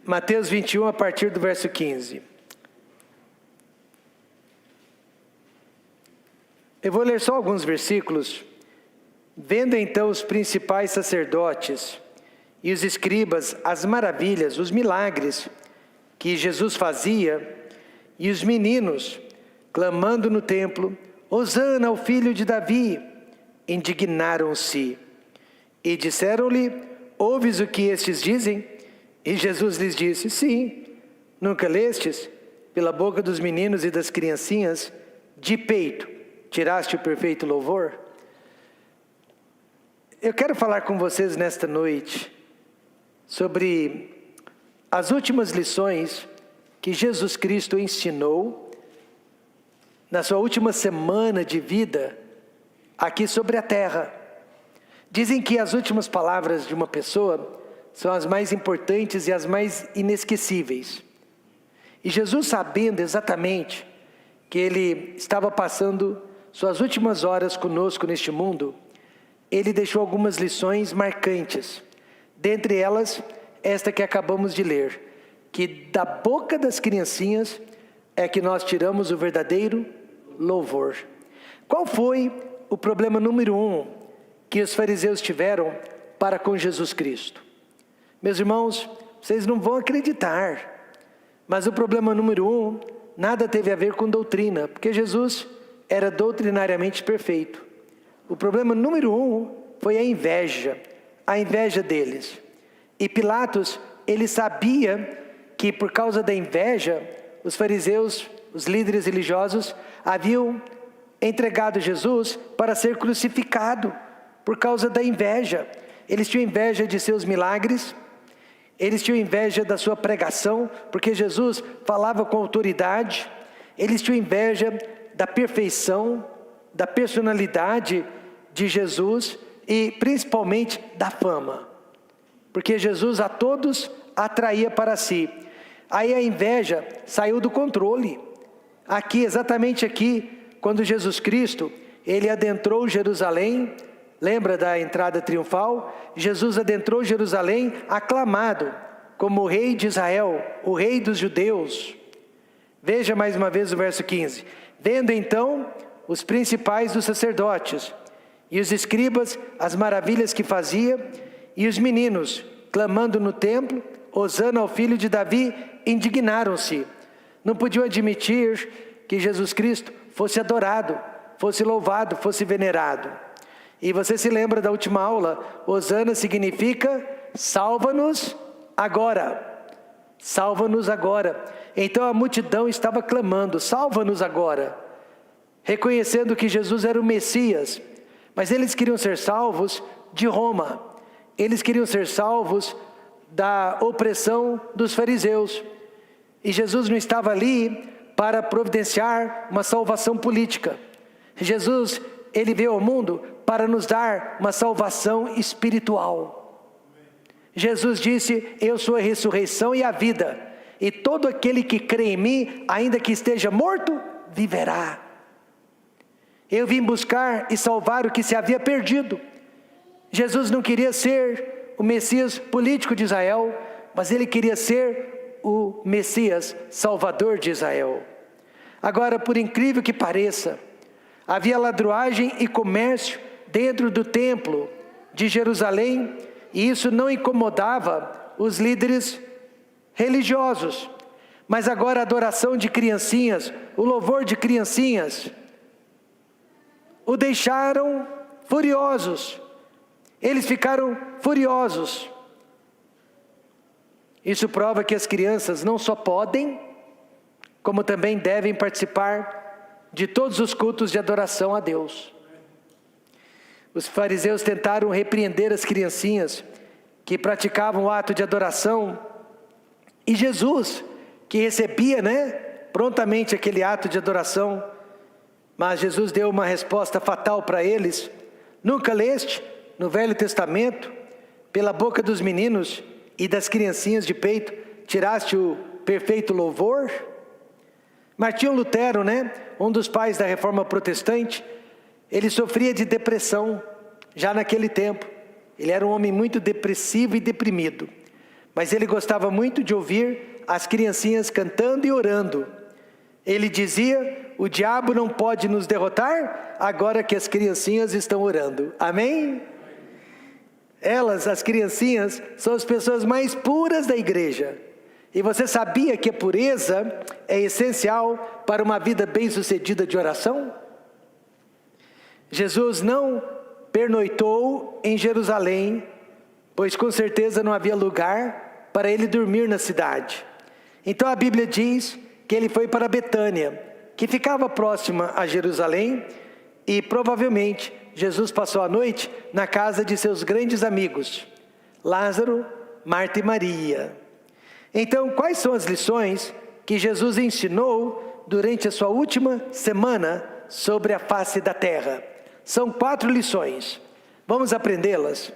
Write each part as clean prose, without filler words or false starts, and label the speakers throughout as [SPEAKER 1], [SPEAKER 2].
[SPEAKER 1] Mateus 21, a partir do verso 15. Eu vou ler só alguns versículos. Vendo então os principais sacerdotes e os escribas as maravilhas, os milagres que Jesus fazia, e os meninos clamando no templo, Hosana ao filho de Davi, indignaram-se e disseram-lhe: ouves o que estes dizem? E Jesus lhes disse: sim, nunca lestes? Pela boca dos meninos e das criancinhas, de peito, tiraste o perfeito louvor? Eu quero falar com vocês nesta noite sobre as últimas lições que Jesus Cristo ensinou na sua última semana de vida aqui sobre a terra. Dizem que as últimas palavras de uma pessoa são as mais importantes e as mais inesquecíveis. E Jesus, sabendo exatamente que Ele estava passando suas últimas horas conosco neste mundo, Ele deixou algumas lições marcantes. Dentre elas, esta que acabamos de ler, que da boca das criancinhas é que nós tiramos o verdadeiro louvor. Qual foi o problema número 1 que os fariseus tiveram para com Jesus Cristo? Meus irmãos, vocês não vão acreditar, mas o problema número 1 nada teve a ver com doutrina, porque Jesus era doutrinariamente perfeito. O problema número 1 foi a inveja deles. E Pilatos, ele sabia que por causa da inveja, os fariseus, os líderes religiosos, haviam entregado Jesus para ser crucificado por causa da inveja. Eles tinham inveja de seus milagres, eles tinham inveja da sua pregação, porque Jesus falava com autoridade, eles tinham inveja da perfeição, da personalidade de Jesus e principalmente da fama, porque Jesus a todos atraía para si. Aí a inveja saiu do controle. Aqui, exatamente aqui, quando Jesus Cristo, Ele adentrou Jerusalém, lembra da entrada triunfal? Jesus adentrou Jerusalém aclamado como o rei de Israel, o rei dos judeus. Veja mais uma vez o verso 15. Vendo então os principais dos sacerdotes e os escribas as maravilhas que fazia, e os meninos clamando no templo, Hosana ao filho de Davi, indignaram-se. Não podiam admitir que Jesus Cristo fosse adorado, fosse louvado, fosse venerado. E você se lembra da última aula, Hosana significa salva-nos agora. Salva-nos agora. Então a multidão estava clamando, salva-nos agora, reconhecendo que Jesus era o Messias. Mas eles queriam ser salvos de Roma. Eles queriam ser salvos da opressão dos fariseus. E Jesus não estava ali para providenciar uma salvação política. Jesus, Ele veio ao mundo para nos dar uma salvação espiritual. Jesus disse: eu sou a ressurreição e a vida, e todo aquele que crê em mim, ainda que esteja morto, viverá. Eu vim buscar e salvar o que se havia perdido. Jesus não queria ser o Messias político de Israel, mas Ele queria ser o Messias salvador de Israel. Agora, por incrível que pareça, havia ladruagem e comércio dentro do templo de Jerusalém, e isso não incomodava os líderes religiosos. Mas agora a adoração de criancinhas, o louvor de criancinhas, o deixaram furiosos. Eles ficaram furiosos. Isso prova que as crianças não só podem, como também devem participar de todos os cultos de adoração a Deus. Os fariseus tentaram repreender as criancinhas que praticavam o ato de adoração, e Jesus, que recebia, prontamente aquele ato de adoração, mas Jesus deu uma resposta fatal para eles. Nunca leste no Velho Testamento, pela boca dos meninos e das criancinhas de peito, tiraste o perfeito louvor? Martinho Lutero, um dos pais da Reforma Protestante, ele sofria de depressão já naquele tempo. Ele era um homem muito depressivo e deprimido. mas ele gostava muito de ouvir as criancinhas cantando e orando. Ele dizia: o diabo não pode nos derrotar agora que as criancinhas estão orando. Amém? Elas, as criancinhas, são as pessoas mais puras da igreja. E você sabia que a pureza é essencial para uma vida bem-sucedida de oração? Jesus não pernoitou em Jerusalém, pois com certeza não havia lugar para ele dormir na cidade. Então a Bíblia diz que ele foi para Betânia, que ficava próxima a Jerusalém, e provavelmente Jesus passou a noite na casa de seus grandes amigos, Lázaro, Marta e Maria. Então, quais são as lições que Jesus ensinou durante a sua última semana sobre a face da terra? São 4 lições. Vamos aprendê-las?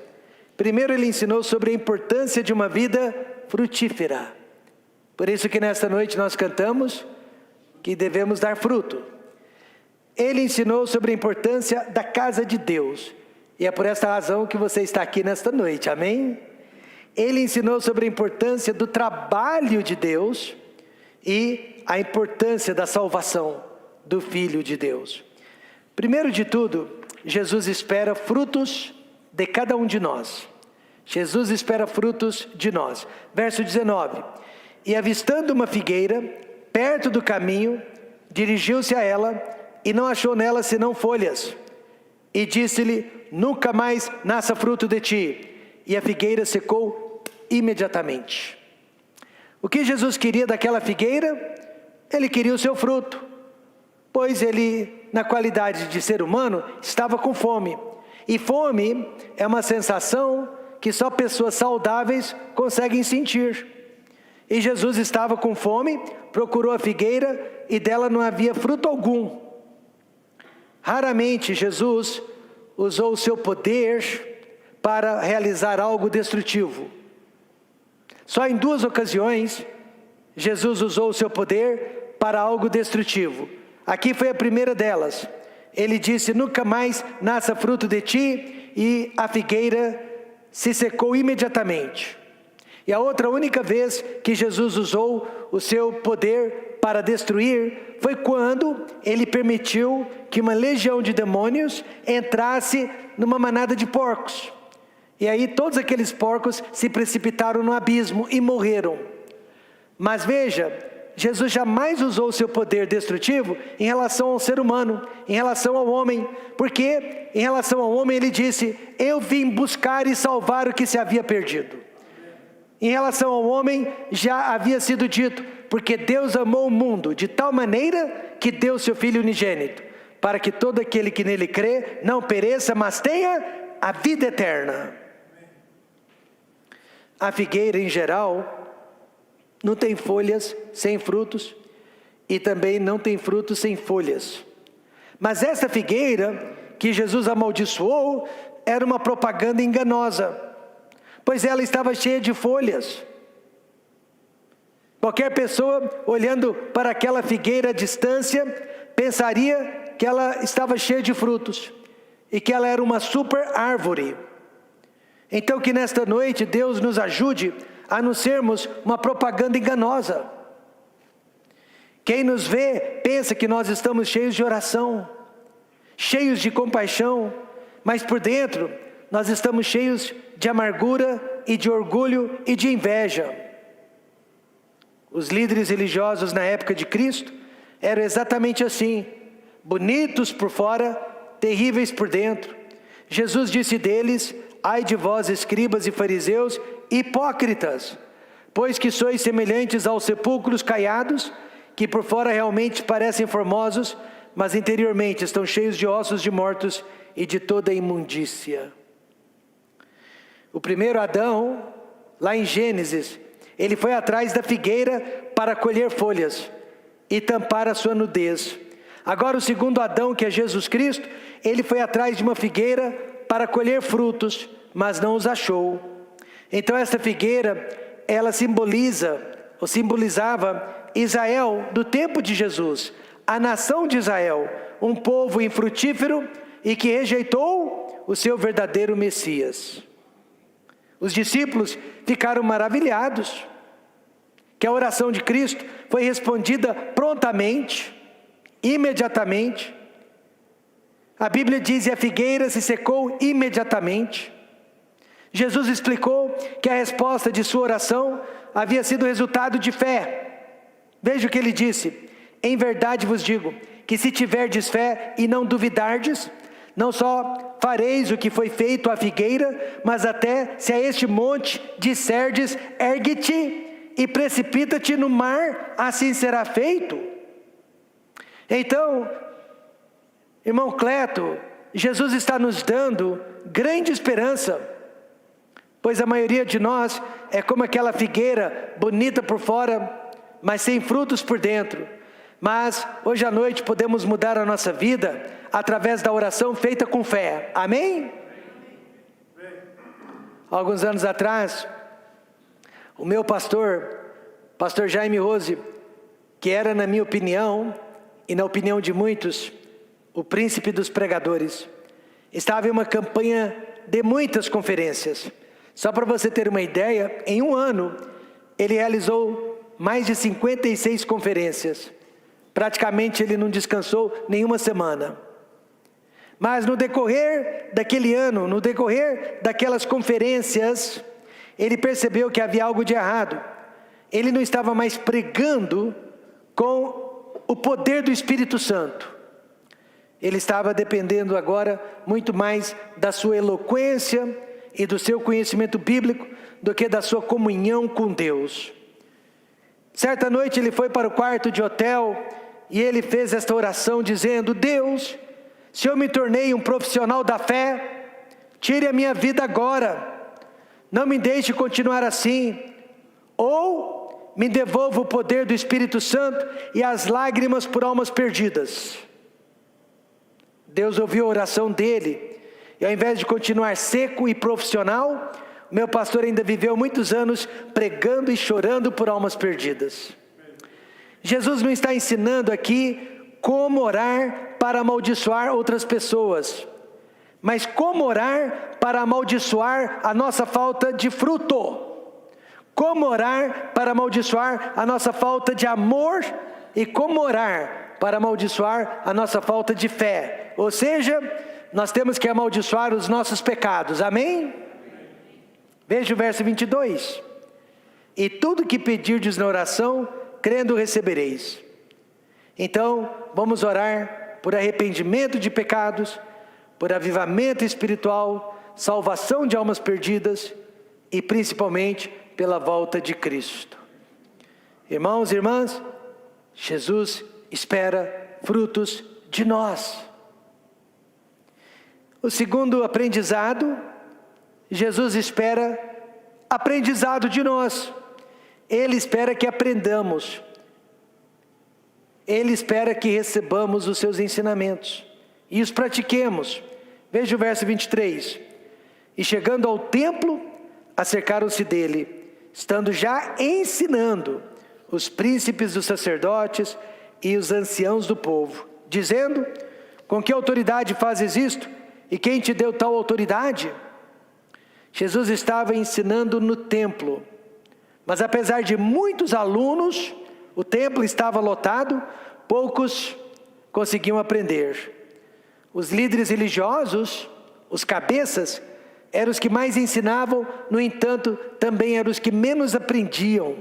[SPEAKER 1] Primeiro, ele ensinou sobre a importância de uma vida frutífera. Por isso que nesta noite nós cantamos que devemos dar fruto. Ele ensinou sobre a importância da casa de Deus. E é por esta razão que você está aqui nesta noite, amém? Ele ensinou sobre a importância do trabalho de Deus e a importância da salvação do Filho de Deus. Primeiro de tudo, Jesus espera frutos de cada um de nós. Jesus espera frutos de nós. Verso 19. E avistando uma figueira, perto do caminho, dirigiu-se a ela e não achou nela senão folhas. E disse-lhe: nunca mais nasça fruto de ti. E a figueira secou imediatamente. O que Jesus queria daquela figueira? Ele queria o seu fruto, pois ele, na qualidade de ser humano, estava com fome. E fome é uma sensação que só pessoas saudáveis conseguem sentir. E Jesus estava com fome, procurou a figueira e dela não havia fruto algum. Raramente Jesus usou o seu poder para realizar algo destrutivo. Só em 2 ocasiões, Jesus usou o seu poder para algo destrutivo. Aqui foi a primeira delas. Ele disse: nunca mais nasça fruto de ti, e a figueira se secou imediatamente. E a outra única vez que Jesus usou o seu poder para destruir foi quando ele permitiu que uma legião de demônios entrasse numa manada de porcos. E aí todos aqueles porcos se precipitaram no abismo e morreram. Mas veja, Jesus jamais usou o seu poder destrutivo em relação ao ser humano, em relação ao homem, porque em relação ao homem ele disse: eu vim buscar e salvar o que se havia perdido. Em relação ao homem já havia sido dito: porque Deus amou o mundo de tal maneira que deu seu Filho unigênito, para que todo aquele que nele crê não pereça, mas tenha a vida eterna. A figueira em geral não tem folhas sem frutos, e também não tem frutos sem folhas. Mas essa figueira que Jesus amaldiçoou era uma propaganda enganosa, pois ela estava cheia de folhas. Qualquer pessoa olhando para aquela figueira à distância pensaria que ela estava cheia de frutos e que ela era uma super árvore. Então que nesta noite Deus nos ajude a não sermos uma propaganda enganosa. Quem nos vê pensa que nós estamos cheios de oração, cheios de compaixão, mas por dentro nós estamos cheios de amargura e de orgulho e de inveja. Os líderes religiosos na época de Cristo eram exatamente assim, bonitos por fora, terríveis por dentro. Jesus disse deles: ai de vós, escribas e fariseus, hipócritas, pois que sois semelhantes aos sepulcros caiados, que por fora realmente parecem formosos, mas interiormente estão cheios de ossos de mortos e de toda imundícia. O primeiro Adão, lá em Gênesis, ele foi atrás da figueira para colher folhas e tampar a sua nudez. Agora o segundo Adão, que é Jesus Cristo, ele foi atrás de uma figueira para colher frutos, mas não os achou. Então esta figueira, ela simbolizava Israel do tempo de Jesus, a nação de Israel, um povo infrutífero e que rejeitou o seu verdadeiro Messias. Os discípulos ficaram maravilhados que a oração de Cristo foi respondida prontamente, imediatamente. A Bíblia diz: e a figueira se secou imediatamente. Jesus explicou que a resposta de sua oração havia sido resultado de fé. Veja o que ele disse: em verdade vos digo, que se tiverdes fé e não duvidardes, não só fareis o que foi feito à figueira, mas até se a este monte disserdes, ergue-te e precipita-te no mar, assim será feito. Então, irmão Cleto, Jesus está nos dando grande esperança, pois a maioria de nós é como aquela figueira bonita por fora, mas sem frutos por dentro. Mas hoje à noite podemos mudar a nossa vida através da oração feita com fé. Amém? Alguns anos atrás, o meu pastor Jaime Rose, que era, na minha opinião e na opinião de muitos, o príncipe dos pregadores, estava em uma campanha de muitas conferências. Só para você ter uma ideia, em um ano ele realizou mais de 56 conferências. Praticamente ele não descansou nenhuma semana. Mas no decorrer daquele ano, no decorrer daquelas conferências, ele percebeu que havia algo de errado. Ele não estava mais pregando com o poder do Espírito Santo. Ele estava dependendo agora muito mais da sua eloquência e do seu conhecimento bíblico do que da sua comunhão com Deus. Certa noite ele foi para o quarto de hotel e ele fez esta oração dizendo: Deus, se eu me tornei um profissional da fé, tire a minha vida agora, não me deixe continuar assim, ou me devolva o poder do Espírito Santo e as lágrimas por almas perdidas. Deus ouviu a oração dele, e ao invés de continuar seco e profissional, o meu pastor ainda viveu muitos anos pregando e chorando por almas perdidas. Jesus não está ensinando aqui como orar para amaldiçoar outras pessoas, mas como orar para amaldiçoar a nossa falta de fruto. Como orar para amaldiçoar a nossa falta de amor e como orar para amaldiçoar a nossa falta de fé. Ou seja, nós temos que amaldiçoar os nossos pecados, amém? Veja o verso 22. E tudo que pedirdes na oração, crendo recebereis. Então, vamos orar por arrependimento de pecados, por avivamento espiritual, salvação de almas perdidas e principalmente pela volta de Cristo. Irmãos e irmãs, Jesus espera frutos de nós. O segundo aprendizado, Jesus espera aprendizado de nós. Ele espera que aprendamos. Ele espera que recebamos os seus ensinamentos e os pratiquemos. Veja o verso 23. E chegando ao templo, acercaram-se dele, estando já ensinando os príncipes dos sacerdotes e os anciãos do povo, dizendo: com que autoridade fazes isto? E quem te deu tal autoridade? Jesus estava ensinando no templo, mas apesar de muitos alunos, o templo estava lotado, poucos conseguiam aprender. Os líderes religiosos, os cabeças, eram os que mais ensinavam, no entanto, também eram os que menos aprendiam.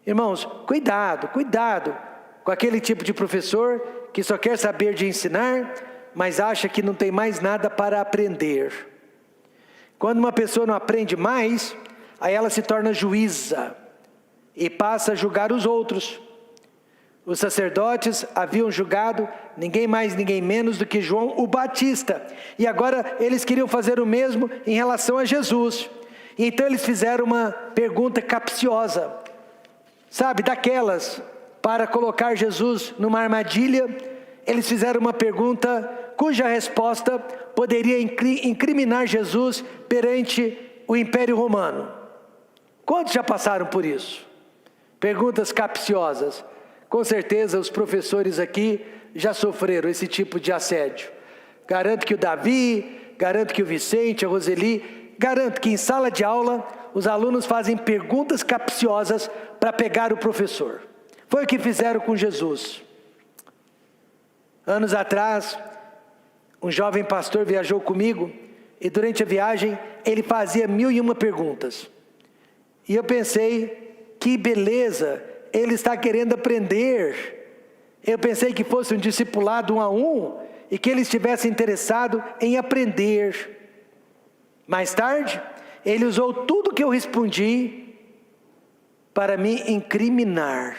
[SPEAKER 1] Irmãos, cuidado com aquele tipo de professor que só quer saber de ensinar, mas acha que não tem mais nada para aprender. Quando uma pessoa não aprende mais, aí ela se torna juíza e passa a julgar os outros. Os sacerdotes haviam julgado ninguém mais, ninguém menos do que João o Batista. E agora eles queriam fazer o mesmo em relação a Jesus. E então eles fizeram uma pergunta capciosa, sabe, daquelas para colocar Jesus numa armadilha. Eles fizeram uma pergunta cuja resposta poderia incriminar Jesus perante o Império Romano. Quantos já passaram por isso? Perguntas capciosas. Com certeza os professores aqui já sofreram esse tipo de assédio. Garanto que o Davi, garanto que o Vicente, a Roseli garanto que em sala de aula os alunos fazem perguntas capciosas para pegar o professor. Foi o que fizeram com Jesus. Anos atrás, um jovem pastor viajou comigo e durante a viagem ele fazia 1001 perguntas. E eu pensei, que beleza, ele está querendo aprender. Eu pensei que fosse um discipulado 1 a 1 e que ele estivesse interessado em aprender. Mais tarde, ele usou tudo que eu respondi para me incriminar.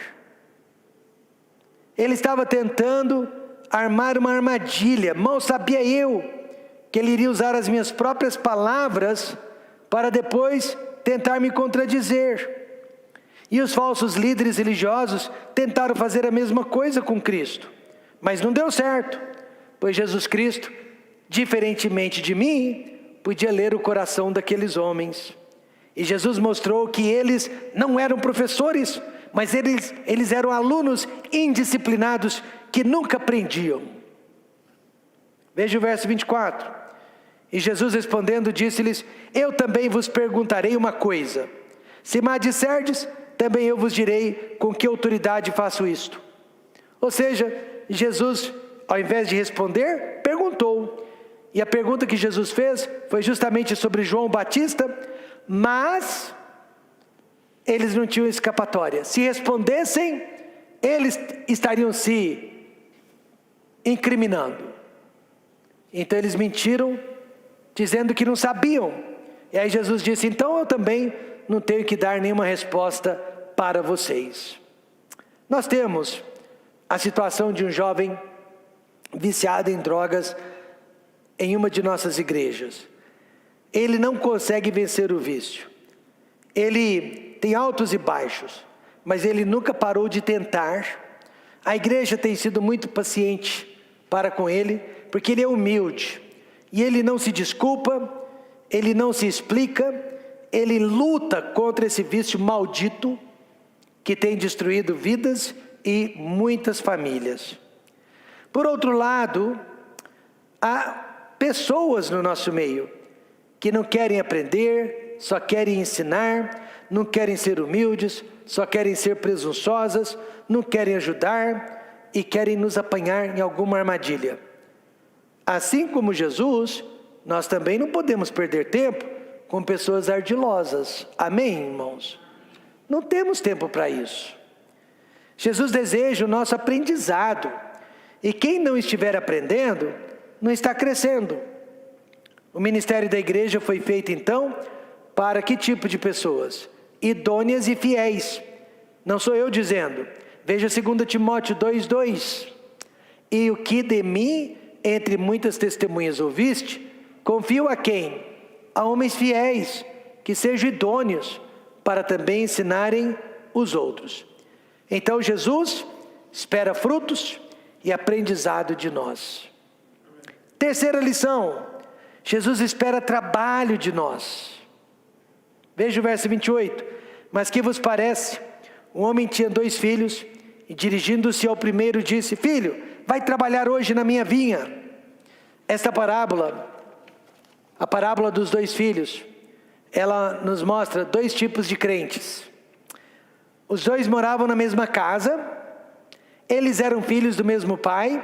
[SPEAKER 1] Ele estava tentando armar uma armadilha. Mal sabia eu que ele iria usar as minhas próprias palavras para depois tentar me contradizer. E os falsos líderes religiosos tentaram fazer a mesma coisa com Cristo, mas não deu certo, pois Jesus Cristo, diferentemente de mim, podia ler o coração daqueles homens. E Jesus mostrou que eles não eram professores, mas eles eram alunos indisciplinados que nunca aprendiam. Veja o verso 24. E Jesus respondendo disse-lhes: eu também vos perguntarei uma coisa. Se me disserdes, também eu vos direi com que autoridade faço isto. Ou seja, Jesus, ao invés de responder, perguntou. E a pergunta que Jesus fez foi justamente sobre João Batista, mas eles não tinham escapatória. Se respondessem, eles estariam se incriminando. Então eles mentiram, dizendo que não sabiam. E aí Jesus disse: então eu também não tenho que dar nenhuma resposta para vocês. Nós temos a situação de um jovem viciado em drogas em uma de nossas igrejas. Ele não consegue vencer o vício. Ele tem altos e baixos, mas ele nunca parou de tentar. A igreja tem sido muito paciente para com ele, porque ele é humilde. E ele não se desculpa, ele não se explica, ele luta contra esse vício maldito que tem destruído vidas e muitas famílias. Por outro lado, há pessoas no nosso meio que não querem aprender, só querem ensinar, não querem ser humildes, só querem ser presunçosas, não querem ajudar e querem nos apanhar em alguma armadilha. Assim como Jesus, nós também não podemos perder tempo com pessoas ardilosas. Amém, irmãos? Não temos tempo para isso. Jesus deseja o nosso aprendizado. E quem não estiver aprendendo, não está crescendo. O ministério da igreja foi feito então para que tipo de pessoas? Idôneas e fiéis. Não sou eu dizendo. Veja 2 Timóteo 2:2. E o que de mim, entre muitas testemunhas ouviste, confio a quem? A homens fiéis, que sejam idôneos, para também ensinarem os outros. Então Jesus espera frutos e aprendizado de nós. Terceira lição, Jesus espera trabalho de nós. Veja o verso 28. Mas que vos parece? Um homem tinha 2 filhos, e dirigindo-se ao primeiro disse: filho, vai trabalhar hoje na minha vinha. Esta parábola, a parábola dos 2 filhos, ela nos mostra 2 tipos de crentes. Os 2 moravam na mesma casa, eles eram filhos do mesmo pai,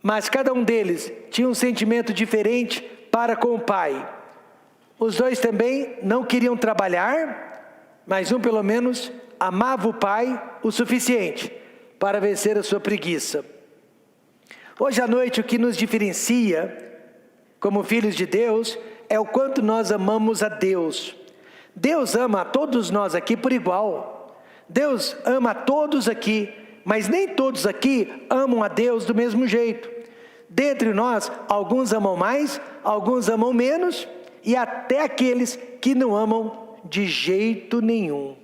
[SPEAKER 1] mas cada um deles tinha um sentimento diferente para com o pai. Os 2 também não queriam trabalhar, mas um pelo menos amava o pai o suficiente para vencer a sua preguiça. Hoje à noite o que nos diferencia como filhos de Deus é o quanto nós amamos a Deus. Deus ama a todos nós aqui por igual. Deus ama a todos aqui, mas nem todos aqui amam a Deus do mesmo jeito. Dentre nós, alguns amam mais, alguns amam menos, e até aqueles que não amam de jeito nenhum.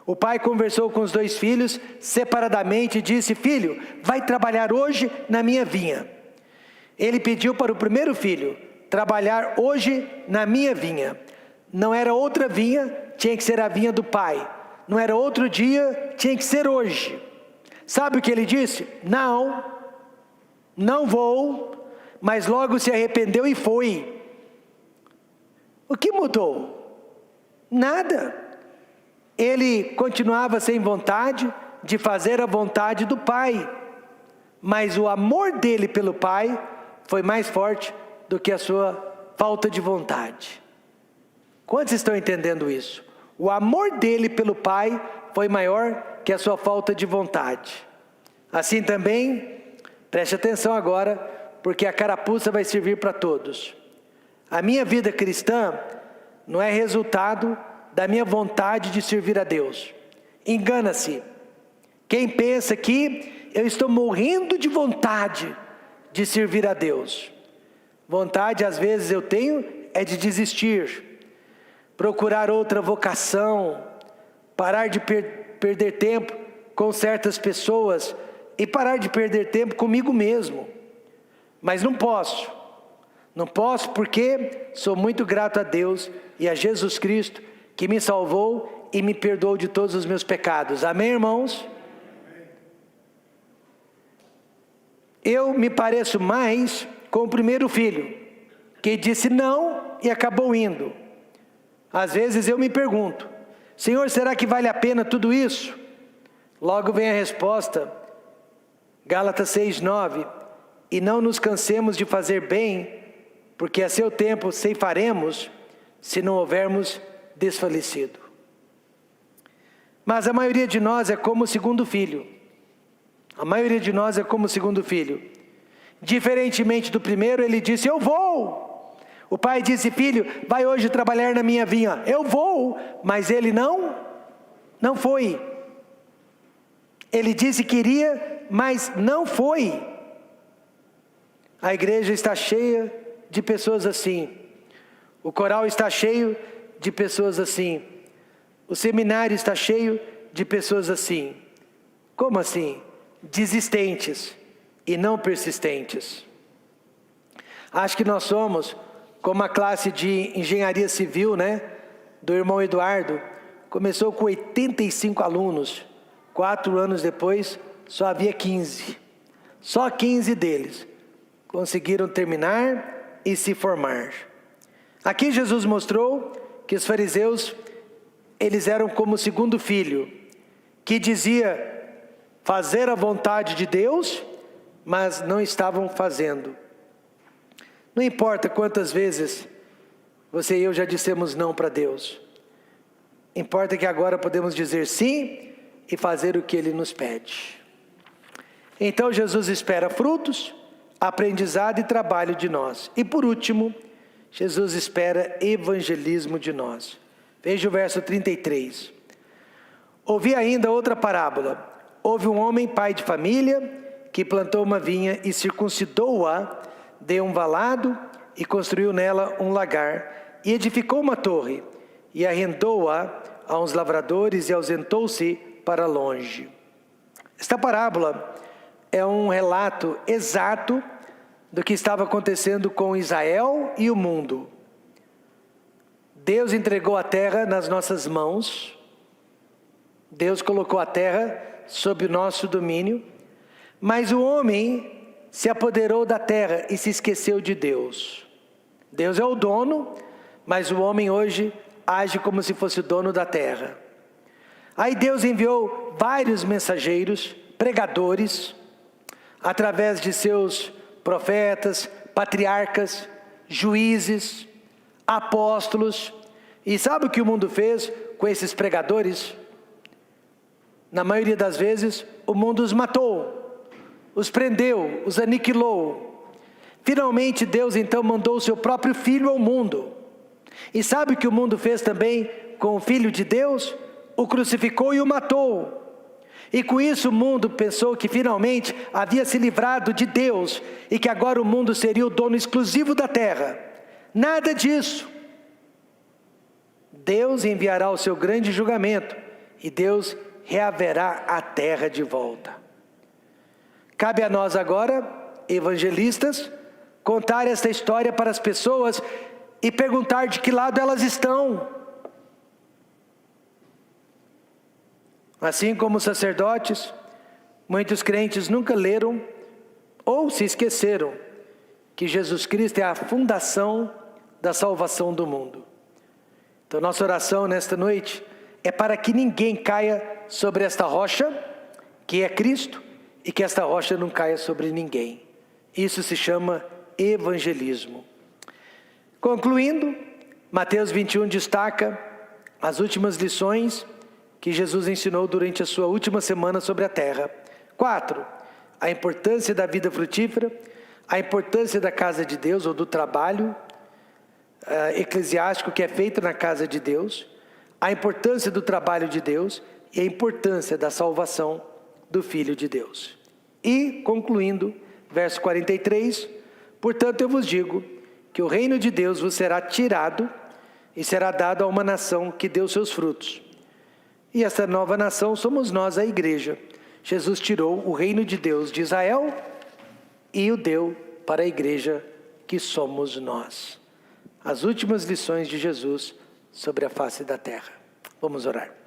[SPEAKER 1] O pai conversou com os 2 filhos separadamente e disse: filho, vai trabalhar hoje na minha vinha. Ele pediu para o primeiro filho trabalhar hoje na minha vinha. Não era outra vinha, tinha que ser a vinha do pai. Não era outro dia, tinha que ser hoje. Sabe o que ele disse? Não vou, mas logo se arrependeu e foi. O que mudou? Nada. Ele continuava sem vontade de fazer a vontade do Pai, mas o amor dele pelo Pai foi mais forte do que a sua falta de vontade. Quantos estão entendendo isso? O amor dele pelo Pai foi maior que a sua falta de vontade. Assim também, preste atenção agora, porque a carapuça vai servir para todos. A minha vida cristã não é resultado da minha vontade de servir a Deus. Engana-se. Quem pensa que eu estou morrendo de vontade de servir a Deus. Vontade, às vezes, eu tenho é de desistir, procurar outra vocação, parar de perder tempo com certas pessoas e parar de perder tempo comigo mesmo. Mas não posso. Não posso porque sou muito grato a Deus e a Jesus Cristo que me salvou e me perdoou de todos os meus pecados. Amém, irmãos? Eu me pareço mais com o primeiro filho, que disse não e acabou indo. Às vezes eu me pergunto, Senhor, será que vale a pena tudo isso? Logo vem a resposta, Gálatas 6:9, e não nos cansemos de fazer bem, porque a seu tempo ceifaremos, se não houvermos desfalecido. Mas a maioria de nós é como o segundo filho. A maioria de nós é como o segundo filho. Diferentemente do primeiro, ele disse, eu vou. O pai disse, filho, vai hoje trabalhar na minha vinha. Eu vou, mas ele não foi. Ele disse que iria, mas não foi. A igreja está cheia de pessoas assim. O coral está cheio de pessoas assim. O seminário está cheio de pessoas assim. Como assim? Desistentes e não persistentes. Acho que nós somos como a classe de engenharia civil, do irmão Eduardo. Começou com 85 alunos. 4 anos depois, só havia 15. Só 15 deles conseguiram terminar e se formar. Aqui Jesus mostrou que os fariseus, eles eram como o segundo filho, que dizia fazer a vontade de Deus, mas não estavam fazendo. Não importa quantas vezes você e eu já dissemos não para Deus. Importa que agora podemos dizer sim e fazer o que Ele nos pede. Então Jesus espera frutos, aprendizado e trabalho de nós. E por último, Jesus espera evangelismo de nós. Veja o verso 33. Ouvi ainda outra parábola. Houve um homem, pai de família, que plantou uma vinha e circuncidou-a, deu um valado e construiu nela um lagar, e edificou uma torre, e arrendou-a a uns lavradores e ausentou-se para longe. Esta parábola é um relato exato do que estava acontecendo com Israel e o mundo. Deus entregou a terra nas nossas mãos. Deus colocou a terra sob o nosso domínio, mas o homem se apoderou da terra e se esqueceu de Deus. Deus é o dono, mas o homem hoje age como se fosse o dono da terra. Aí Deus enviou vários mensageiros, pregadores, através de seus profetas, patriarcas, juízes, apóstolos. E sabe o que o mundo fez com esses pregadores? Na maioria das vezes, o mundo os matou, os prendeu, os aniquilou. Finalmente, Deus então mandou o seu próprio Filho ao mundo. E sabe o que o mundo fez também com o Filho de Deus? O crucificou e o matou. E com isso o mundo pensou que finalmente havia se livrado de Deus e que agora o mundo seria o dono exclusivo da terra. Nada disso. Deus enviará o seu grande julgamento e Deus reaverá a terra de volta. Cabe a nós agora, evangelistas, contar esta história para as pessoas e perguntar de que lado elas estão. Assim como os sacerdotes, muitos crentes nunca leram ou se esqueceram que Jesus Cristo é a fundação da salvação do mundo. Então, nossa oração nesta noite é para que ninguém caia sobre esta rocha, que é Cristo, e que esta rocha não caia sobre ninguém. Isso se chama evangelismo. Concluindo, Mateus 21 destaca as últimas lições que Jesus ensinou durante a sua última semana sobre a terra. 4. A importância da vida frutífera, a importância da casa de Deus ou do trabalho eclesiástico que é feito na casa de Deus, a importância do trabalho de Deus e a importância da salvação do Filho de Deus. E, concluindo, verso 43, portanto eu vos digo que o reino de Deus vos será tirado e será dado a uma nação que deu seus frutos. E essa nova nação somos nós, a igreja. Jesus tirou o reino de Deus de Israel e o deu para a igreja que somos nós. As últimas lições de Jesus sobre a face da terra. Vamos orar.